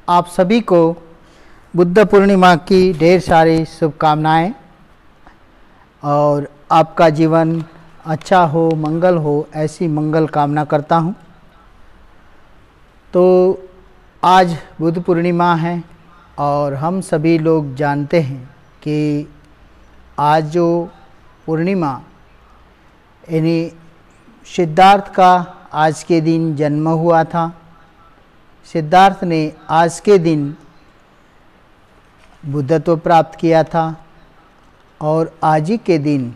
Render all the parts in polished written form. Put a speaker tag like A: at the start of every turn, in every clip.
A: आप सभी को बुद्ध पूर्णिमा की ढेर सारी शुभकामनाएं और आपका जीवन अच्छा हो, मंगल हो, ऐसी मंगल कामना करता हूं। तो आज बुद्ध पूर्णिमा है और हम सभी लोग जानते हैं कि आज जो पूर्णिमा यानी सिद्धार्थ का आज के दिन जन्म हुआ था। सिद्धार्थ ने आज के दिन बुद्धत्व प्राप्त किया था और आज ही के दिन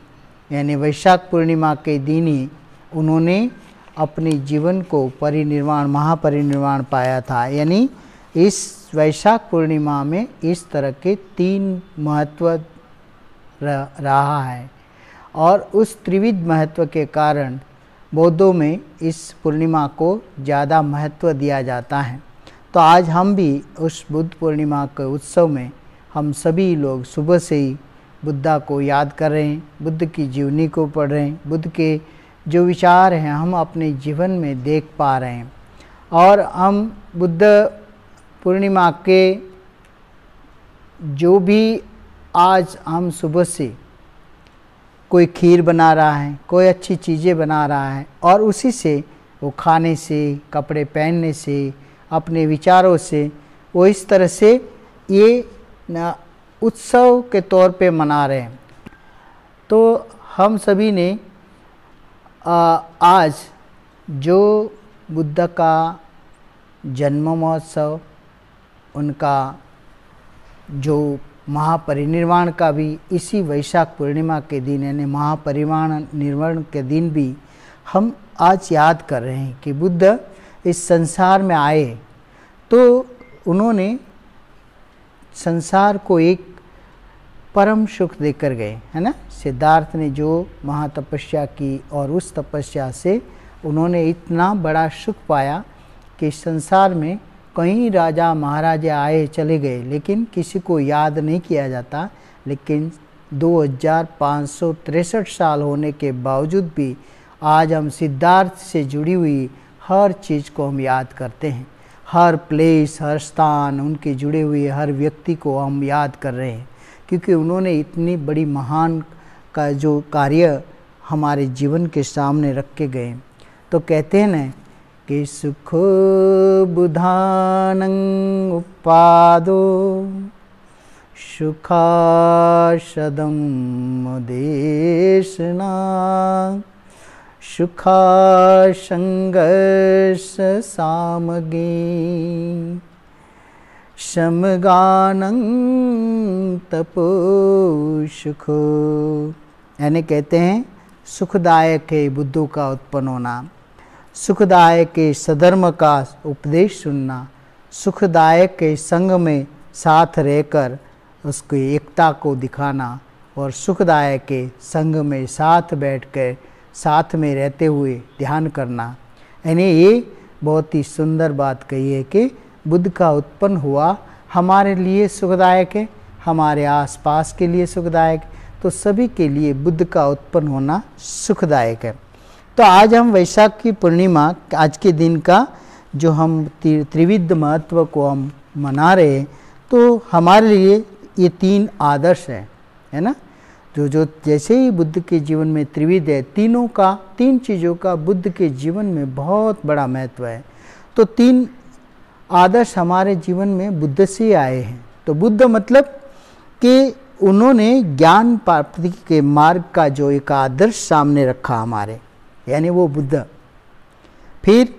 A: यानी वैशाख पूर्णिमा के दिन ही उन्होंने अपने जीवन को परिनिर्वाण महापरिनिर्वाण पाया था। यानी इस वैशाख पूर्णिमा में इस तरह के तीन महत्व रहा है और उस त्रिविध महत्व के कारण बौद्धों में इस पूर्णिमा को ज़्यादा महत्व दिया जाता है। तो आज हम भी उस बुद्ध पूर्णिमा के उत्सव में हम सभी लोग सुबह से ही बुद्धा को याद कर रहे हैं, बुद्ध की जीवनी को पढ़ रहे हैं, बुद्ध के जो विचार हैं हम अपने जीवन में देख पा रहे हैं। और हम बुद्ध पूर्णिमा के जो भी आज हम सुबह से कोई खीर बना रहा है, कोई अच्छी चीज़ें बना रहा है और उसी से वो खाने से, कपड़े पहनने से, अपने विचारों से वो इस तरह से ये उत्सव के तौर पे मना रहे हैं। तो हम सभी ने आज जो बुद्ध का जन्म महोत्सव, उनका जो महापरिनिर्वाण का भी इसी वैशाख पूर्णिमा के दिन यानी महापरिनिर्वाण के दिन भी हम आज याद कर रहे हैं कि बुद्ध इस संसार में आए तो उन्होंने संसार को एक परम सुख देकर गए, है ना। सिद्धार्थ ने जो महातपस्या की और उस तपस्या से उन्होंने इतना बड़ा सुख पाया कि संसार में कई राजा महाराजा आए चले गए लेकिन किसी को याद नहीं किया जाता। लेकिन 2563 साल होने के बावजूद भी आज हम सिद्धार्थ से जुड़ी हुई हर चीज़ को हम याद करते हैं। हर प्लेस, हर स्थान, उनके जुड़े हुए हर व्यक्ति को हम याद कर रहे हैं क्योंकि उन्होंने इतनी बड़ी महान का जो कार्य हमारे जीवन के सामने रख के गए। तो कहते हैं न कि सुख बुधानं उपादो सुखाशदं देशना सुखा संघर्ष सामगे समगानं तपो सुखो। यानी कहते हैं सुखदायक है बुद्धों का उत्पन्न होना, सुखदायक के सधर्म का उपदेश सुनना, सुखदायक के संग में साथ रहकर उसकी एकता को दिखाना और सुखदायक के संग में साथ बैठकर साथ में रहते हुए ध्यान करना। यानी ये बहुत ही सुंदर बात कही है कि बुद्ध का उत्पन्न हुआ हमारे लिए सुखदायक है, हमारे आसपास के लिए सुखदायक, तो सभी के लिए बुद्ध का उत्पन्न होना सुखदायक है। तो आज हम वैशाख की पूर्णिमा आज के दिन का जो हम त्रिविध महत्व को हम मना रहे हैं तो हमारे लिए ये तीन आदर्श है ना। जो जैसे ही बुद्ध के जीवन में त्रिविध है, तीन चीज़ों का बुद्ध के जीवन में बहुत बड़ा महत्व है। तो तीन आदर्श हमारे जीवन में बुद्ध से आए हैं। तो बुद्ध मतलब कि उन्होंने ज्ञान प्राप्ति के मार्ग का जो एक आदर्श सामने रखा हमारे, यानी वो बुद्ध। फिर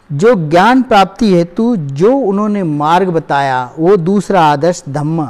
A: जो ज्ञान प्राप्ति हेतु जो उन्होंने मार्ग बताया वो दूसरा आदर्श धम्म,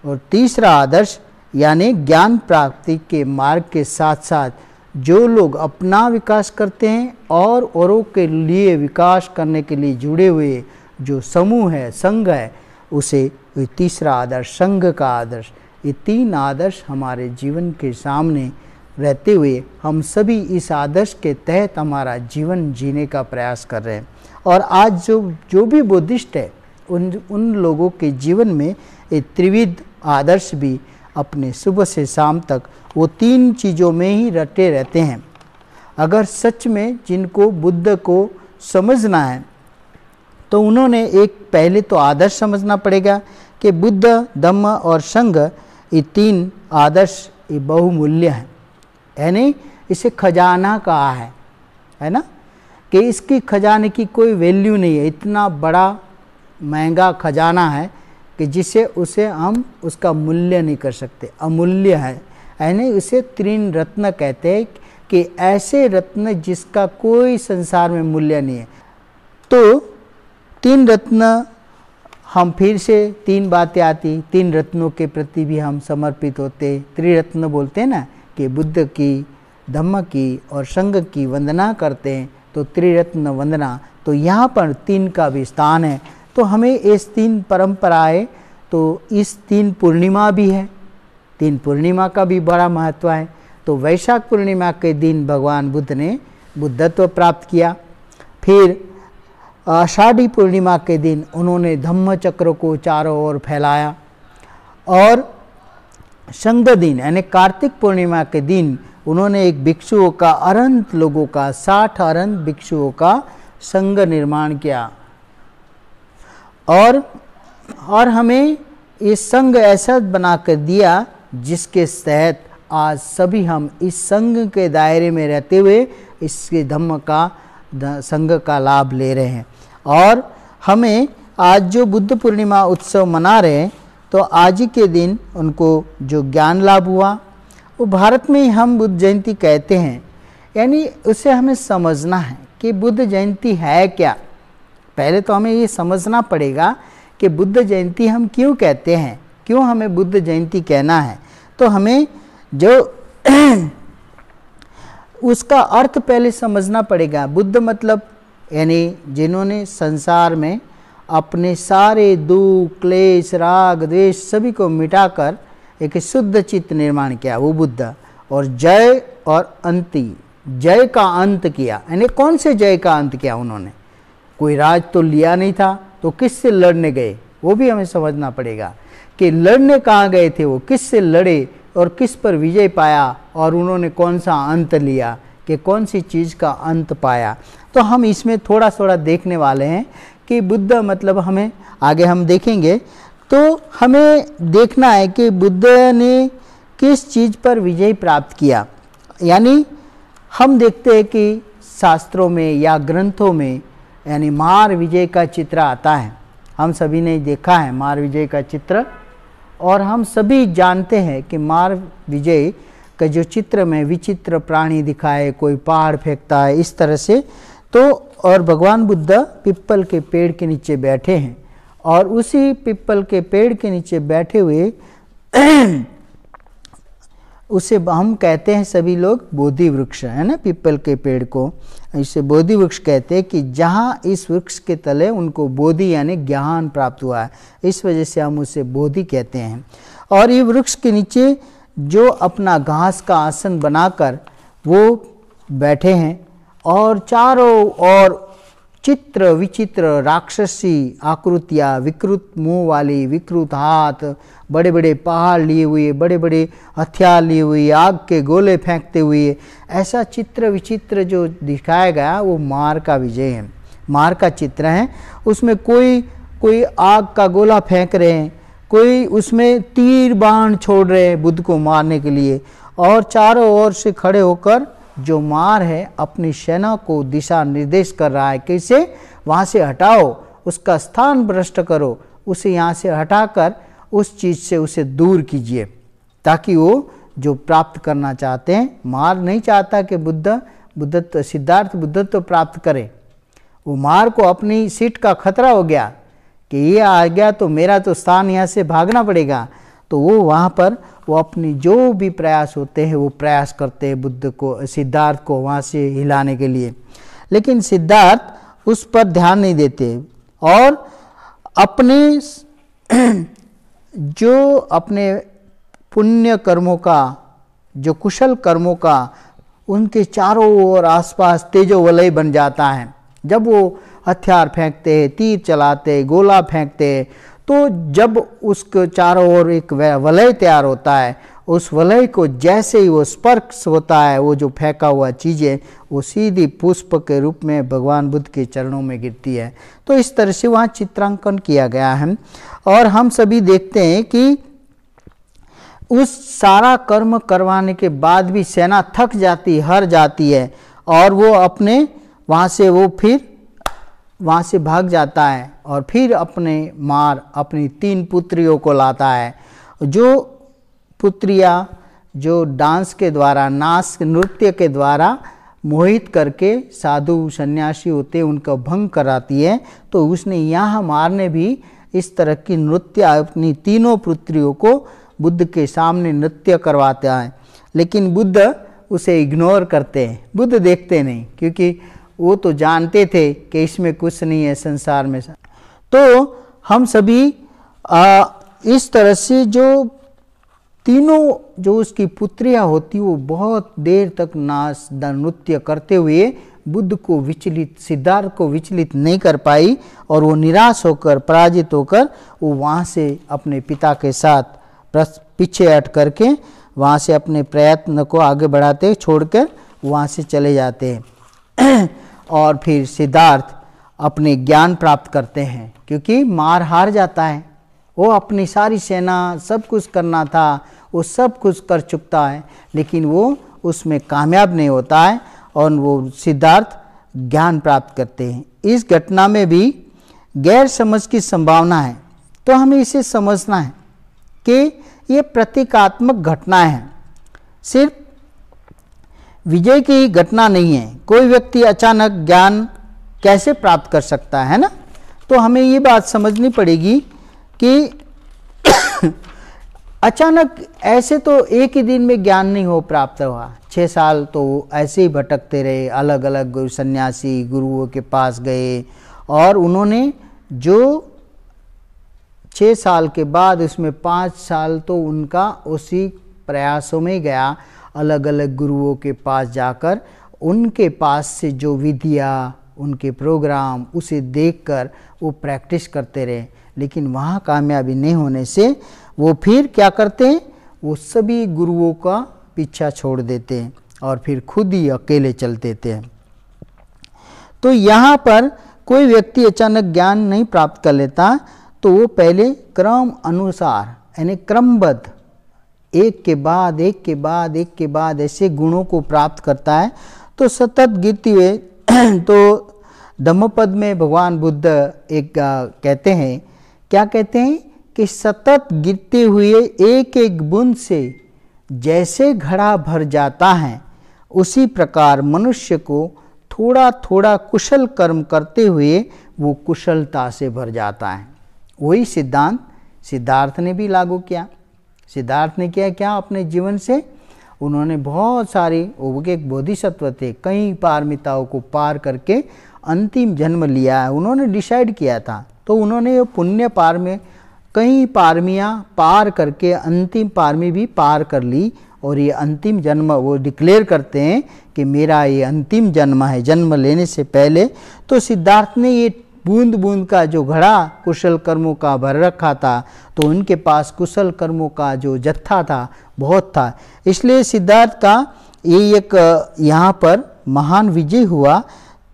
A: और तीसरा आदर्श यानी ज्ञान प्राप्ति के मार्ग के साथ साथ जो लोग अपना विकास करते हैं और औरों के लिए विकास करने के लिए जुड़े हुए जो समूह है, संघ है, उसे तीसरा आदर्श, संघ का आदर्श। ये तीन आदर्श हमारे जीवन के सामने रहते हुए हम सभी इस आदर्श के तहत हमारा जीवन जीने का प्रयास कर रहे हैं। और आज जो भी बुद्धिस्ट है उन लोगों के जीवन में ये त्रिविध आदर्श भी अपने सुबह से शाम तक वो तीन चीज़ों में ही रटे रहते हैं। अगर सच में जिनको बुद्ध को समझना है तो उन्होंने एक पहले तो आदर्श समझना पड़ेगा कि बुद्ध, धम्म और संघ ये तीन आदर्श ये बहुमूल्य हैं, यानी इसे खजाना कहा है ना, कि इसकी खजाने की कोई वैल्यू नहीं है। इतना बड़ा महंगा खजाना है कि जिसे उसे हम उसका मूल्य नहीं कर सकते, अमूल्य है, यानी उसे त्रिन रत्न कहते हैं कि ऐसे रत्न जिसका कोई संसार में मूल्य नहीं है। तो तीन रत्न, हम फिर से तीन बातें आती, तीन रत्नों के प्रति भी हम समर्पित होते, त्रिरत्न बोलते हैं ना, कि बुद्ध की, धम्म की और संघ की वंदना करते हैं, तो त्रिरत्न वंदना। तो यहाँ पर तीन का भी स्थान है। तो हमें इस तीन परंपराएं, तो इस तीन पूर्णिमा भी है, तीन पूर्णिमा का भी बड़ा महत्व है। तो वैशाख पूर्णिमा के दिन भगवान बुद्ध ने बुद्धत्व प्राप्त किया। फिर आषाढ़ी पूर्णिमा के दिन उन्होंने धम्म चक्र को चारों ओर फैलाया, और संघ दिन यानी कार्तिक पूर्णिमा के दिन उन्होंने एक भिक्षुओं का, अनंत लोगों का, 60 अनंत भिक्षुओं का संघ निर्माण किया। और हमें ये संघ ऐसा बना कर दिया जिसके तहत आज सभी हम इस संघ के दायरे में रहते हुए इसके धम्म का, संघ का लाभ ले रहे हैं। और हमें आज जो बुद्ध पूर्णिमा उत्सव मना रहे हैं, तो आज ही के दिन उनको जो ज्ञान लाभ हुआ, वो भारत में ही हम बुद्ध जयंती कहते हैं। यानी उसे हमें समझना है कि बुद्ध जयंती है क्या। पहले तो हमें ये समझना पड़ेगा कि बुद्ध जयंती हम क्यों कहते हैं, क्यों हमें बुद्ध जयंती कहना है। तो हमें जो उसका अर्थ पहले समझना पड़ेगा। बुद्ध मतलब यानी जिन्होंने संसार में अपने सारे दुख, क्लेश, राग, द्वेष सभी को मिटाकर एक शुद्ध चित्त निर्माण किया, वो बुद्ध। और जय और अंति, जय का अंत किया, यानी कौन से जय का अंत किया उन्होंने? कोई राज तो लिया नहीं था, तो किससे लड़ने गए, वो भी हमें समझना पड़ेगा कि लड़ने कहाँ गए थे, वो किससे लड़े और किस पर विजय पाया, और उन्होंने कौन सा अंत लिया, कि कौन सी चीज़ का अंत पाया। तो हम इसमें थोड़ा थोड़ा देखने वाले हैं कि बुद्ध मतलब हमें आगे हम देखेंगे। तो हमें देखना है कि बुद्ध ने किस चीज़ पर विजय प्राप्त किया। यानी हम देखते हैं कि शास्त्रों में या ग्रंथों में यानी मार विजय का चित्र आता है। हम सभी ने देखा है मार विजय का चित्र, और हम सभी जानते हैं कि मार विजय का जो चित्र में विचित्र प्राणी दिखाए, कोई पहाड़ फेंकता है इस तरह से। तो और भगवान बुद्ध पिप्पल के पेड़ के नीचे बैठे हैं, और उसी पिप्पल के पेड़ के नीचे बैठे हुए उसे हम कहते हैं सभी लोग बोधि वृक्ष, है ना, पिप्पल के पेड़ को इसे बोधि वृक्ष कहते हैं, कि जहाँ इस वृक्ष के तले उनको बोधि यानी ज्ञान प्राप्त हुआ है, इस वजह से हम उसे बोधि कहते हैं। और ये वृक्ष के नीचे जो अपना घास का आसन बनाकर वो बैठे हैं, और चारों ओर चित्र विचित्र राक्षसी आकृतियाँ, विकृत मुंह वाली, विकृत हाथ, बड़े बड़े पहाड़ लिए हुए, बड़े बड़े हथियार लिए हुए, आग के गोले फेंकते हुए, ऐसा चित्र विचित्र जो दिखाया गया वो मार का विजय है, मार का चित्र है। उसमें कोई आग का गोला फेंक रहे हैं, कोई उसमें तीर बाण छोड़ रहे हैं बुद्ध को मारने के लिए, और चारों ओर से खड़े होकर जो मार है अपनी सेना को दिशा निर्देश कर रहा है, कैसे वहाँ से हटाओ, उसका स्थान भ्रष्ट करो, उसे यहाँ से हटाकर उस चीज़ से उसे दूर कीजिए, ताकि वो जो प्राप्त करना चाहते हैं, मार नहीं चाहता कि बुद्धत्व सिद्धार्थ बुद्धत्व प्राप्त करे। वो मार को अपनी सीट का खतरा हो गया कि ये आ गया तो मेरा तो स्थान यहाँ से भागना पड़ेगा। तो वो वहाँ पर वो अपनी जो भी प्रयास होते हैं वो प्रयास करते हैं बुद्ध को, सिद्धार्थ को वहाँ से हिलाने के लिए। लेकिन सिद्धार्थ उस पर ध्यान नहीं देते, और अपने जो अपने पुण्य कर्मों का, जो कुशल कर्मों का, उनके चारों ओर आसपास तेजो वलय बन जाता है। जब वो हथियार फेंकते हैं, तीर चलाते, गोला फेंकते, तो जब उसके चारों ओर एक वलय तैयार होता है उस वलय को जैसे ही वो स्पर्श होता है, वो जो फेंका हुआ चीज़ है वो सीधी पुष्प के रूप में भगवान बुद्ध के चरणों में गिरती है। तो इस तरह से वहाँ चित्रांकन किया गया है। और हम सभी देखते हैं कि उस सारा कर्म करवाने के बाद भी सेना थक जाती, हार जाती है, और वो अपने वहाँ से वो फिर वहाँ से भाग जाता है और फिर अपनी 3 पुत्रियों को लाता है। जो पुत्रियाँ जो डांस के द्वारा, नाच नृत्य के द्वारा मोहित करके साधु सन्यासी होते उनका भंग कराती है, तो उसने यहाँ मारने भी इस तरह की नृत्य अपनी 3 पुत्रियों को बुद्ध के सामने नृत्य करवाता है। लेकिन बुद्ध उसे इग्नोर करते हैं, बुद्ध देखते नहीं, क्योंकि वो तो जानते थे कि इसमें कुछ नहीं है संसार में। तो हम सभी इस तरह से जो तीनों जो उसकी पुत्रियां होती वो बहुत देर तक नाच नृत्य करते हुए बुद्ध को विचलित, सिद्धार्थ को विचलित नहीं कर पाई, और वो निराश होकर, पराजित होकर वो वहाँ से अपने पिता के साथ पीछे हट करके वहाँ से अपने प्रयत्न को आगे बढ़ाते छोड़कर वहाँ से चले जाते हैं। और फिर सिद्धार्थ अपने ज्ञान प्राप्त करते हैं, क्योंकि मार हार जाता है, वो अपनी सारी सेना सब कुछ करना था, वो सब कुछ कर चुकता है, लेकिन वो उसमें कामयाब नहीं होता है, और वो सिद्धार्थ ज्ञान प्राप्त करते हैं। इस घटना में भी गैर समझ की संभावना है, तो हमें इसे समझना है कि ये प्रतीकात्मक घटना है, सिर्फ विजय की घटना नहीं है। कोई व्यक्ति अचानक ज्ञान कैसे प्राप्त कर सकता है ना? तो हमें ये बात समझनी पड़ेगी कि अचानक ऐसे तो एक ही दिन में ज्ञान नहीं हो प्राप्त हुआ। 6 साल तो ऐसे ही भटकते रहे, अलग अलग सन्यासी गुरुओं के पास गए, और उन्होंने जो 6 साल के बाद उसमें 5 साल तो उनका उसी प्रयासों में गया, अलग अलग गुरुओं के पास जाकर उनके पास से जो विधियाँ, उनके प्रोग्राम उसे देखकर वो प्रैक्टिस करते रहे। लेकिन वहाँ कामयाबी नहीं होने से वो फिर क्या करते हैं, वो सभी गुरुओं का पीछा छोड़ देते हैं और फिर खुद ही अकेले चल देते हैं। तो यहाँ पर कोई व्यक्ति अचानक ज्ञान नहीं प्राप्त कर लेता, तो वो पहले क्रम अनुसार यानी क्रमबद्ध एक के बाद एक के बाद एक के बाद ऐसे गुणों को प्राप्त करता है। तो सतत गिरते हुए तो धम्मपद में भगवान बुद्ध एक कहते हैं, क्या कहते हैं कि सतत गिरते हुए एक एक बूंद से जैसे घड़ा भर जाता है, उसी प्रकार मनुष्य को थोड़ा थोड़ा कुशल कर्म करते हुए वो कुशलता से भर जाता है। वही सिद्धांत सिद्धार्थ ने भी लागू किया। सिद्धार्थ ने किया क्या अपने जीवन से? उन्होंने बहुत सारी, वो एक बोधिसत्व थे, कई पारमिताओं को पार करके अंतिम जन्म लिया है, उन्होंने डिसाइड किया था। तो उन्होंने ये पुण्य पार में कई पारमियाँ पार करके अंतिम पारमी भी पार कर ली, और ये अंतिम जन्म वो डिक्लेयर करते हैं कि मेरा ये अंतिम जन्म है, जन्म लेने से पहले। तो सिद्धार्थ ने ये बूंद बूंद का जो घड़ा कुशल कर्मों का भर रखा था, तो उनके पास कुशल कर्मों का जो जत्था था बहुत था, इसलिए सिद्धार्थ का ये एक यहाँ पर महान विजय हुआ।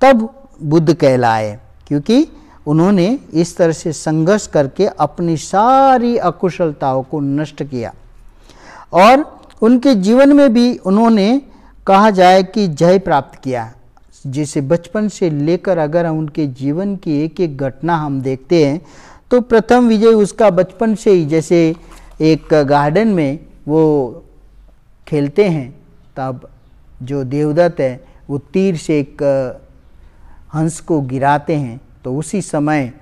A: तब बुद्ध कहलाए, क्योंकि उन्होंने इस तरह से संघर्ष करके अपनी सारी अकुशलताओं को नष्ट किया, और उनके जीवन में भी उन्होंने कहा जाए कि जय प्राप्त किया। जिसे बचपन से लेकर अगर हम उनके जीवन की एक एक घटना हम देखते हैं, तो प्रथम विजय उसका बचपन से ही, जैसे एक गार्डन में वो खेलते हैं, तब जो देवदत्त है वो तीर से एक हंस को गिराते हैं, तो उसी समय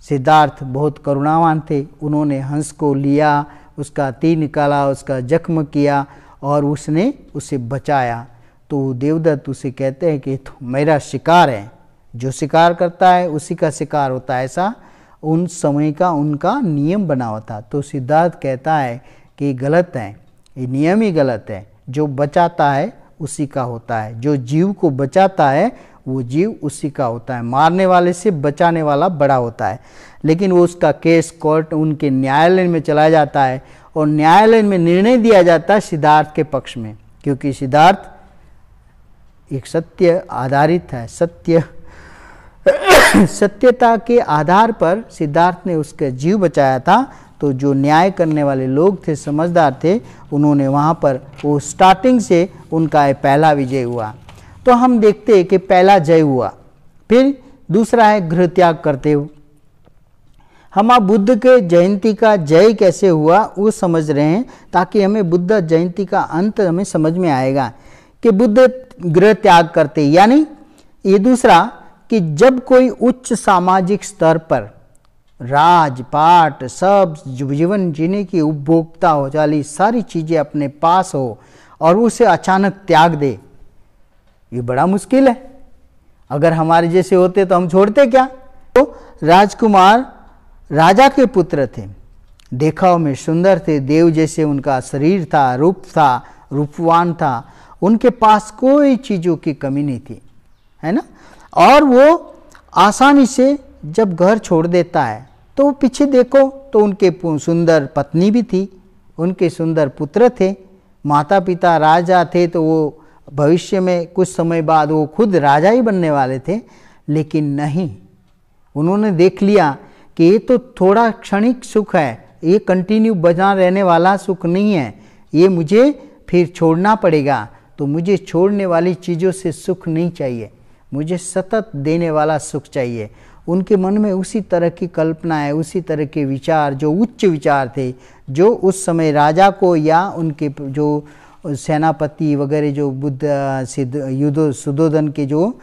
A: सिद्धार्थ बहुत करुणावान थे, उन्होंने हंस को लिया, उसका तीर निकाला, उसका जख्म किया और उसने उसे बचाया। तो देवदत्त उसे कहते हैं कि मेरा शिकार है, जो शिकार करता है उसी का शिकार होता है, ऐसा उन समय का उनका नियम बना हुआ था। तो सिद्धार्थ कहता है कि गलत है, ये नियम ही गलत है, जो बचाता है उसी का होता है, जो जीव को बचाता है वो जीव उसी का होता है, मारने वाले से बचाने वाला बड़ा होता है। लेकिन वो उसका केस कोर्ट उनके न्यायालय में चला जाता है और न्यायालय में निर्णय दिया जाता है सिद्धार्थ के पक्ष में, क्योंकि सिद्धार्थ एक सत्य आधारित है, सत्यता के आधार पर सिद्धार्थ ने उसका जीव बचाया था। तो जो न्याय करने वाले लोग थे, समझदार थे, उन्होंने वहाँ पर वो स्टार्टिंग से उनका पहला विजय हुआ। तो हम देखते हैं कि पहला जय हुआ, फिर दूसरा है गृह त्याग करते हुए। हम आप बुद्ध के जयंती का जय कैसे हुआ वो समझ रहे हैं, ताकि हमें बुद्ध जयंती का अंत हमें समझ में आएगा कि बुद्ध गृह त्याग करते, यानी ये दूसरा कि जब कोई उच्च सामाजिक स्तर पर राजपाट सब जीवन जीने की उपभोक्ता हो वाली सारी चीज़ें अपने पास हो और उसे अचानक त्याग दे, ये बड़ा मुश्किल है। अगर हमारे जैसे होते तो हम छोड़ते क्या। तो राजकुमार राजा के पुत्र थे, देखाव में सुंदर थे, देव जैसे उनका शरीर था, रूप था, रूपवान था, उनके पास कोई चीज़ों की कमी नहीं थी, है ना। और वो आसानी से जब घर छोड़ देता है तो पीछे देखो तो उनके सुंदर पत्नी भी थी, उनके सुंदर पुत्र थे, माता पिता राजा थे, तो वो भविष्य में कुछ समय बाद वो खुद राजा ही बनने वाले थे। लेकिन नहीं, उन्होंने देख लिया कि ये तो थोड़ा क्षणिक सुख है, ये कंटिन्यू बना रहने वाला सुख नहीं है, ये मुझे फिर छोड़ना पड़ेगा। तो मुझे छोड़ने वाली चीज़ों से सुख नहीं चाहिए, मुझे सतत देने वाला सुख चाहिए। उनके मन में उसी तरह की कल्पना है, उसी तरह के विचार, जो उच्च विचार थे, जो उस समय राजा को या उनके जो सेनापति वगैरह जो बुद्ध सुद्धोधन के जो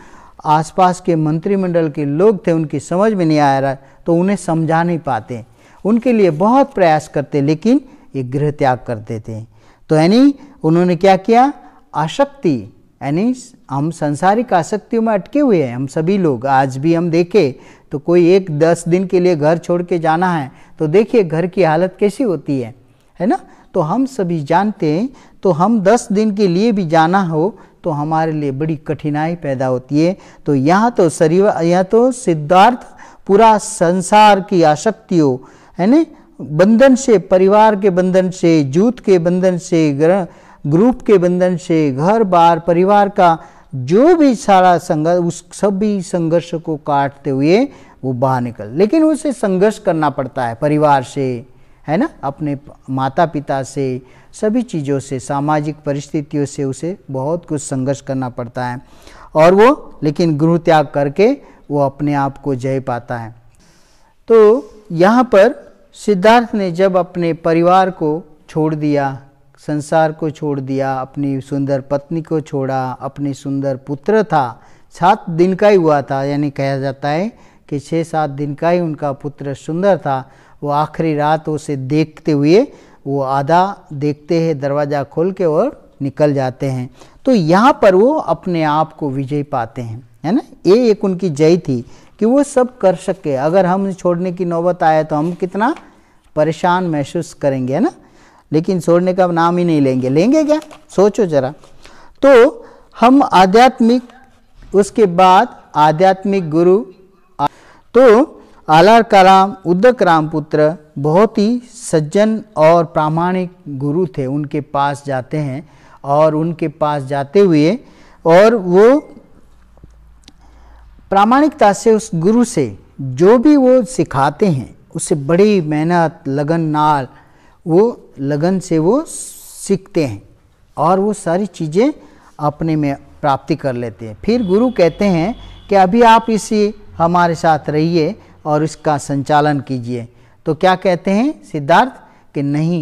A: आसपास के मंत्रिमंडल के लोग थे, उनकी समझ में नहीं आ रहा, तो उन्हें समझा नहीं पाते, उनके लिए बहुत प्रयास करते, लेकिन ये गृह त्याग करते थे। तो यानी उन्होंने क्या किया, आसक्ति, यानी हम सांसारिक आसक्तियों में अटके हुए हैं। हम सभी लोग आज भी हम देखें तो कोई 10 दिन के लिए घर छोड़ के जाना है तो देखिए घर की हालत कैसी होती है ना। तो हम सभी जानते हैं, तो हम 10 दिन के लिए भी जाना हो तो हमारे लिए बड़ी कठिनाई पैदा होती है। तो यहाँ तो सिद्धार्थ पूरा संसार की आसक्तियों, है ना, बंधन से, परिवार के बंधन से, जूथ के बंधन से, ग्रुप के बंधन से, घर बार परिवार का जो भी सारा संघर्ष, उस सभी संघर्ष को काटते हुए वो बाहर निकल। लेकिन उसे संघर्ष करना पड़ता है, परिवार से, है ना, अपने माता पिता से, सभी चीज़ों से, सामाजिक परिस्थितियों से उसे बहुत कुछ संघर्ष करना पड़ता है। और वो लेकिन गृह त्याग करके वो अपने आप को जय पाता है। तो यहाँ पर सिद्धार्थ ने जब अपने परिवार को छोड़ दिया, संसार को छोड़ दिया, अपनी सुंदर पत्नी को छोड़ा, अपनी सुंदर पुत्र था, 7 दिन का ही हुआ था, यानी कहा जाता है कि 6-7 दिन का ही उनका पुत्र सुंदर था। वो आखिरी रात उसे देखते हुए वो आधा देखते हैं, दरवाज़ा खोल के और निकल जाते हैं। तो यहाँ पर वो अपने आप को विजय पाते हैं, है ना। ये एक उनकी जय थी कि वो सब कर सके। अगर हम छोड़ने की नौबत आए तो हम कितना परेशान महसूस करेंगे, है ना, लेकिन छोड़ने का नाम ही नहीं लेंगे क्या, सोचो जरा। तो हम आध्यात्मिक, उसके बाद आध्यात्मिक गुरु, तो आलार कलाम उदक राम पुत्र बहुत ही सज्जन और प्रामाणिक गुरु थे। उनके पास जाते हैं और उनके पास जाते हुए और वो प्रामाणिकता से उस गुरु से जो भी वो सिखाते हैं उससे बड़ी मेहनत लगन से वो सीखते हैं और वो सारी चीज़ें अपने में प्राप्ति कर लेते हैं। फिर गुरु कहते हैं कि अभी आप इसी हमारे साथ रहिए और इसका संचालन कीजिए। तो क्या कहते हैं सिद्धार्थ कि नहीं,